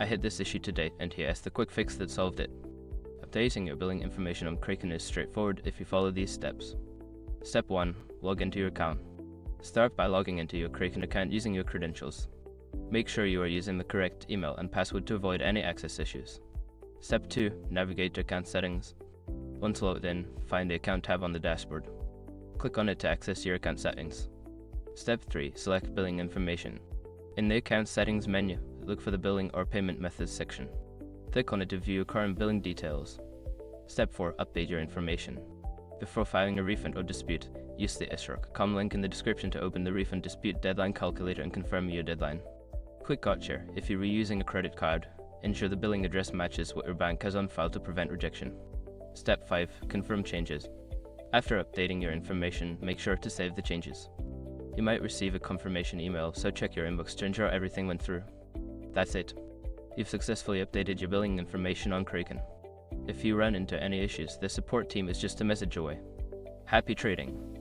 I hit this issue today, and here's the quick fix that solved it. Updating your billing information on Kraken is straightforward if you follow these steps. Step 1. Log into your account. Start by logging into your Kraken account using your credentials. Make sure you are using the correct email and password to avoid any access issues. Step 2. Navigate to account settings. Once logged in, find the account tab on the dashboard. Click on it to access your account settings. Step 3. Select billing information. In the account settings menu, look for the billing or payment methods section. Click on it to view your current billing details. Step 4. Update your information. Before filing a refund or dispute, use the sroc.com link in the description to open the refund dispute deadline calculator and confirm your deadline. Quick gotcha: if you're reusing a credit card, ensure the billing address matches what your bank has on file to prevent rejection. Step 5. Confirm changes. After updating your information, make sure to save the changes. You might receive a confirmation email, so check your inbox to ensure everything went through. That's it. You've successfully updated your billing information on Kraken. If you run into any issues, the support team is just a message away. Happy trading!